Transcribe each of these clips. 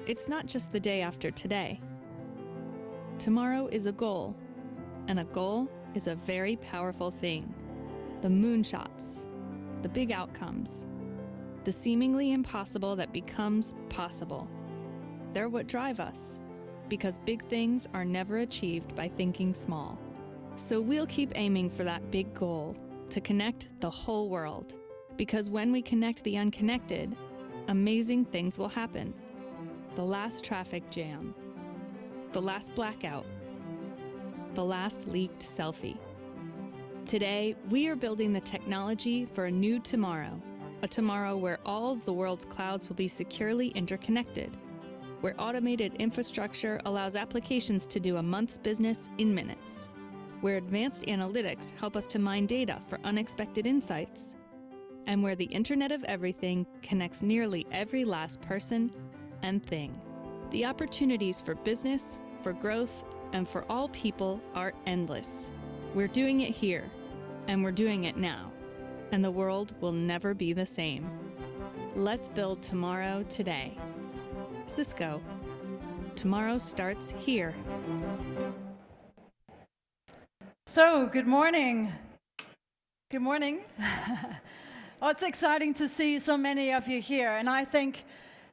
it's not just the day after today. Tomorrow is a goal, and a goal is a very powerful thing. The moonshots, the big outcomes, the seemingly impossible that becomes possible. They're what drive us, because big things are never achieved by thinking small. So we'll keep aiming for that big goal to connect the whole world, because when we connect the unconnected, amazing things will happen. The last traffic jam, the last blackout, the last leaked selfie. Today, we are building the technology for a new tomorrow, a tomorrow where all of the world's clouds will be securely interconnected, where automated infrastructure allows applications to do a month's business in minutes, where advanced analytics help us to mine data for unexpected insights, and where the Internet of Everything connects nearly every last person and thing. The opportunities for business, for growth, and for all people are endless. We're doing it here, and we're doing it now, and the world will never be the same. Let's build tomorrow today. Cisco. Tomorrow starts here. So, good morning. Good morning. Oh, it's exciting to see so many of you here, and I think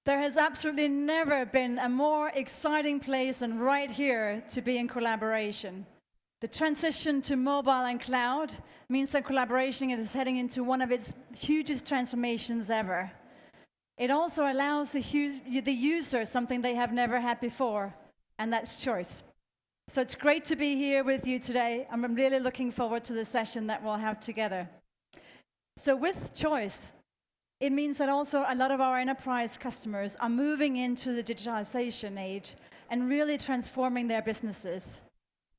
there has absolutely never been a more exciting place than right here to be in collaboration. The transition to mobile and cloud means that collaboration is heading into one of its hugest transformations ever. It also allows the user something they have never had before, and that's choice. So it's great to be here with you today. I'm really looking forward to the session that we'll have together. So with choice, it means that also a lot of our enterprise customers are moving into the digitalization age and really transforming their businesses.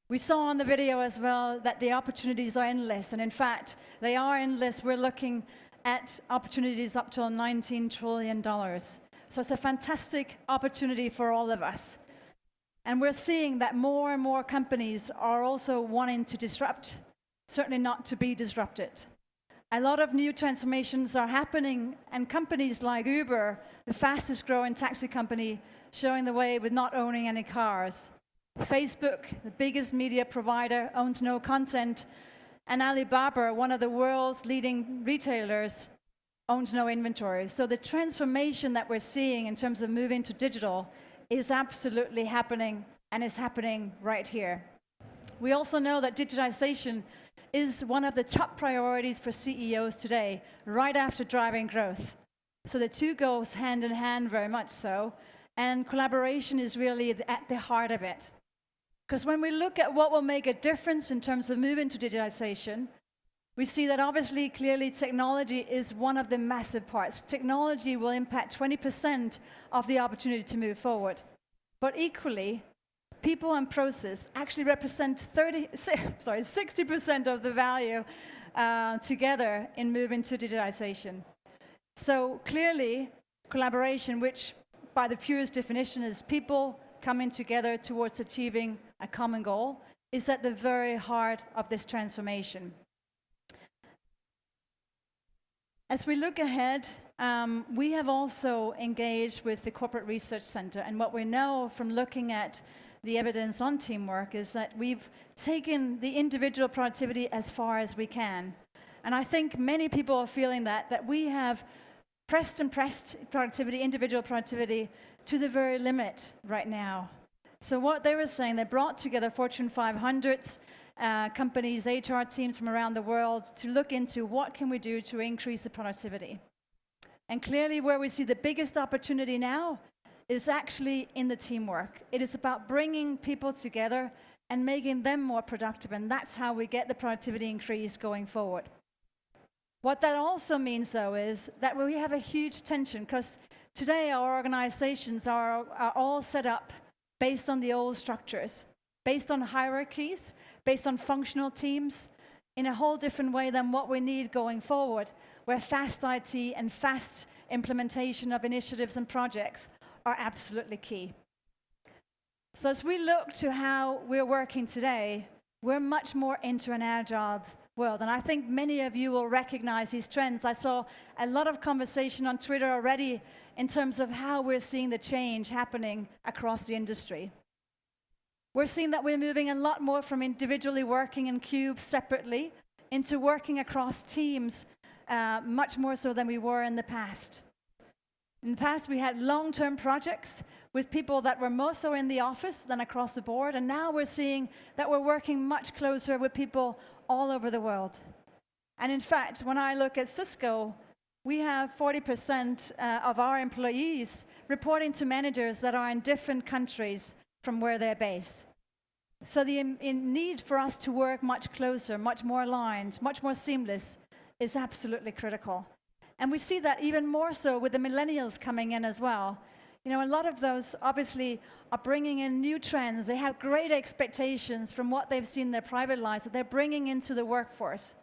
We saw on the video as well that the opportunities are endless, and in fact, they are endless. We're looking at opportunities up to $19 trillion. So it's a fantastic opportunity for all of us. And we're seeing that more and more companies are also wanting to disrupt, certainly not to be disrupted. A lot of new transformations are happening, and companies like Uber, the fastest growing taxi company, showing the way with not owning any cars. Facebook, the biggest media provider, owns no content, and Alibaba, one of the world's leading retailers, owns no inventory. So the transformation that we're seeing in terms of moving to digital is absolutely happening, and is happening right here. We also know that digitization is one of the top priorities for CEOs today, right after driving growth. So the two goes hand in hand, very much so, and collaboration is really at the heart of it. Because when we look at what will make a difference in terms of moving to digitization, we see that obviously, clearly, technology is one of the massive parts. Technology will impact 20% of the opportunity to move forward. But equally, people and process actually represent 60% of the value together in moving to digitization. So clearly, collaboration, which by the purest definition is people coming together towards achieving a common goal, is at the very heart of this transformation. As we look ahead, we have also engaged with the Corporate Research Center, and what we know from looking at the evidence on teamwork is that we've taken the individual productivity as far as we can. And I think many people are feeling that we have pressed productivity, individual productivity, to the very limit right now. So what they were saying, they brought together Fortune 500s, companies, HR teams from around the world to look into what can we do to increase the productivity. And clearly where we see the biggest opportunity now is actually in the teamwork. It is about bringing people together and making them more productive, and that's how we get the productivity increase going forward. What that also means, though, is that we have a huge tension, because today our organizations are all set up based on the old structures, based on hierarchies, based on functional teams, in a whole different way than what we need going forward, where fast IT and fast implementation of initiatives and projects are absolutely key. So as we look to how we're working today, we're much more into an agile world. And I think many of you will recognize these trends. I saw a lot of conversation on Twitter already in terms of how we're seeing the change happening across the industry. We're seeing that we're moving a lot more from individually working in cubes separately into working across teams, much more so than we were in the past. In the past, we had long-term projects with people that were more so in the office than across the board, and now we're seeing that we're working much closer with people all over the world. And in fact, when I look at Cisco, we have 40% of our employees reporting to managers that are in different countries from where they're based. So the need for us to work much closer, much more aligned, much more seamless is absolutely critical. And we see that even more so with the millennials coming in as well. You know, a lot of those obviously are bringing in new trends. They have great expectations from what they've seen in their private lives that they're bringing into the workforce.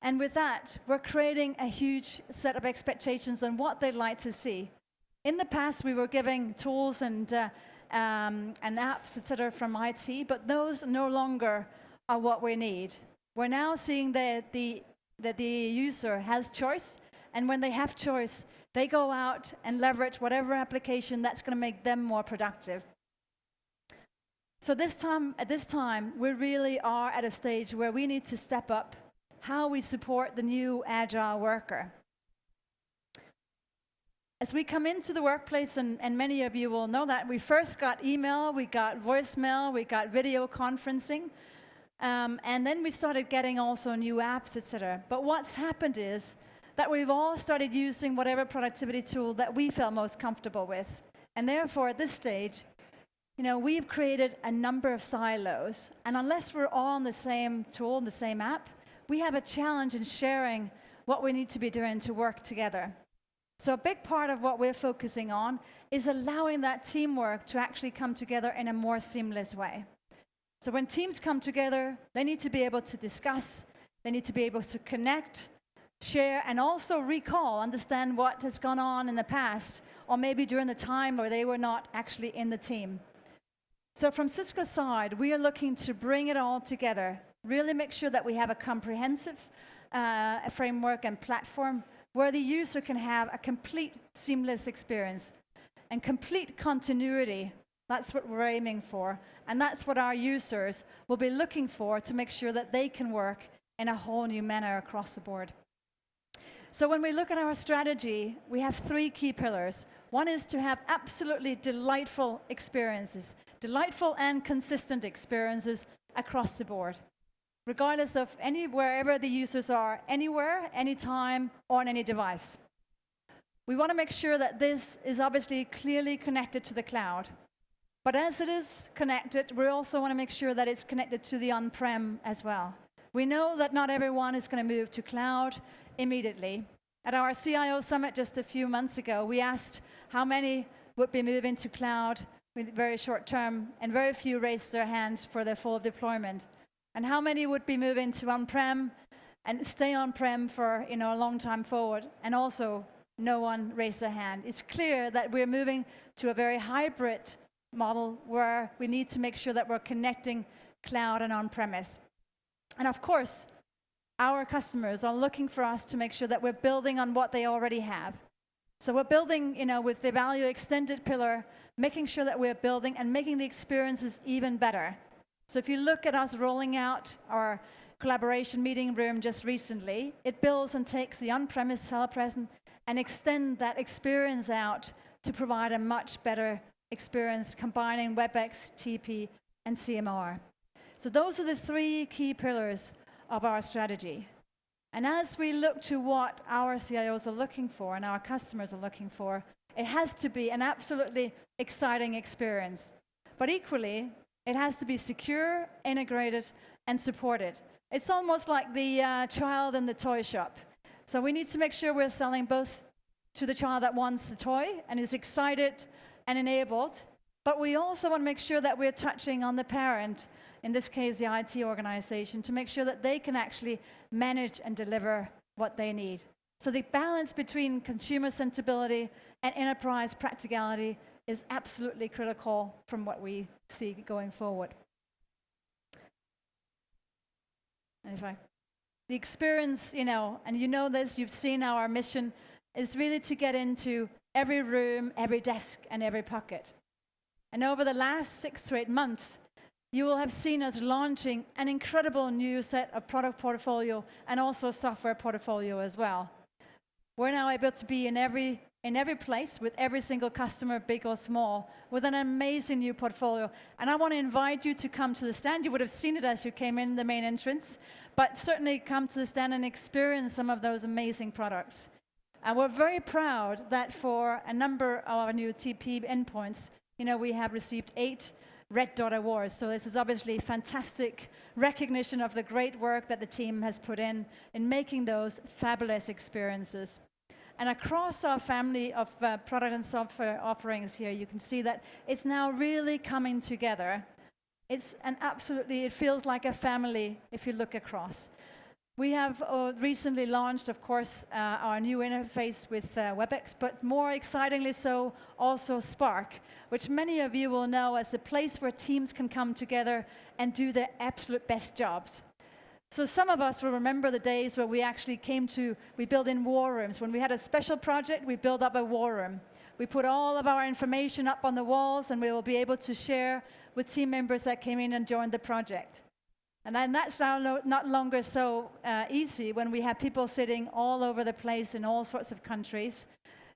And with that, we're creating a huge set of expectations on what they'd like to see. In the past, we were giving tools and apps, etc., from IT, but those no longer are what we need. We're now seeing that the user has choice, and when they have choice, they go out and leverage whatever application that's going to make them more productive. So at this time, we really are at a stage where we need to step up how we support the new Agile Worker. As we come into the workplace, and many of you will know that, we first got email, we got voicemail, we got video conferencing, and then we started getting also new apps, etc. But what's happened is that we've all started using whatever productivity tool that we felt most comfortable with. And therefore, at this stage, you know, we've created a number of silos. And unless we're all on the same tool, and the same app, we have a challenge in sharing what we need to be doing to work together. So a big part of what we're focusing on is allowing that teamwork to actually come together in a more seamless way. So when teams come together, they need to be able to discuss, they need to be able to connect, share, and also recall, understand what has gone on in the past, or maybe during the time where they were not actually in the team. So from Cisco's side, we are looking to bring it all together, really make sure that we have a comprehensive framework and platform where the user can have a complete seamless experience and complete continuity. That's what we're aiming for, and that's what our users will be looking for to make sure that they can work in a whole new manner across the board. So when we look at our strategy, we have 3 key pillars. One is to have absolutely delightful experiences, delightful and consistent experiences across the board, regardless of wherever the users are, anywhere, anytime, or on any device. We want to make sure that this is obviously clearly connected to the cloud. But as it is connected, we also want to make sure that it's connected to the on-prem as well. We know that not everyone is going to move to cloud immediately. At our CIO summit just a few months ago, we asked how many would be moving to cloud with very short term, and very few raised their hands for their full deployment. And how many would be moving to on-prem and stay on-prem for a long time forward, and also no one raised their hand. It's clear that we're moving to a very hybrid model where we need to make sure that we're connecting cloud and on-premise. And of course, our customers are looking for us to make sure that we're building on what they already have. So we're building, with the value extended pillar, making sure that we're building and making the experiences even better. So if you look at us rolling out our collaboration meeting room just recently, it builds and takes the on-premise telepresence and extend that experience out to provide a much better experience combining WebEx, TP, and CMR. So those are the 3 key pillars of our strategy. And as we look to what our CIOs are looking for and our customers are looking for, it has to be an absolutely exciting experience. But equally, it has to be secure, integrated, and supported. It's almost like the child in the toy shop. So we need to make sure we're selling both to the child that wants the toy and is excited and enabled, but we also want to make sure that we're touching on the parent, in this case the IT organization, to make sure that they can actually manage and deliver what they need. So the balance between consumer sensibility and enterprise practicality is absolutely critical from what we see going forward. And The experience, and you know this, you've seen our mission, is really to get into every room, every desk, and every pocket. And over the last 6 to 8 months, you will have seen us launching an incredible new set of product portfolio and also software portfolio as well. We're now able to be in every place with every single customer, big or small, with an amazing new portfolio. And I want to invite you to come to the stand. You would have seen it as you came in the main entrance, but certainly come to the stand and experience some of those amazing products. And we're very proud that for a number of our new TP endpoints, we have received 8 Red Dot Awards. So this is obviously fantastic recognition of the great work that the team has put in making those fabulous experiences. And across our family of product and software offerings here, you can see that it's now really coming together. It feels like a family if you look across. We have recently launched, of course, our new interface with WebEx, but more excitingly so, also Spark, which many of you will know as the place where teams can come together and do their absolute best jobs. So some of us will remember the days where we actually we built in war rooms. When we had a special project, we built up a war room. We put all of our information up on the walls, and we will be able to share with team members that came in and joined the project. And then that's now not longer so easy when we have people sitting all over the place in all sorts of countries.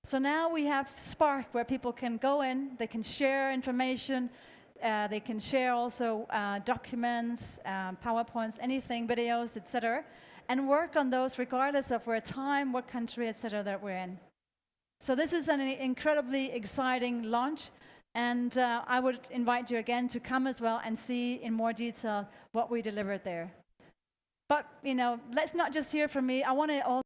So now we have Spark, where people can go in, they can share information, they can share also documents, PowerPoints, anything, videos, etc., and work on those regardless of where time, what country, etc., that we're in. So this is an incredibly exciting launch, and I would invite you again to come as well and see in more detail what we delivered there. But, let's not just hear from me. I want to also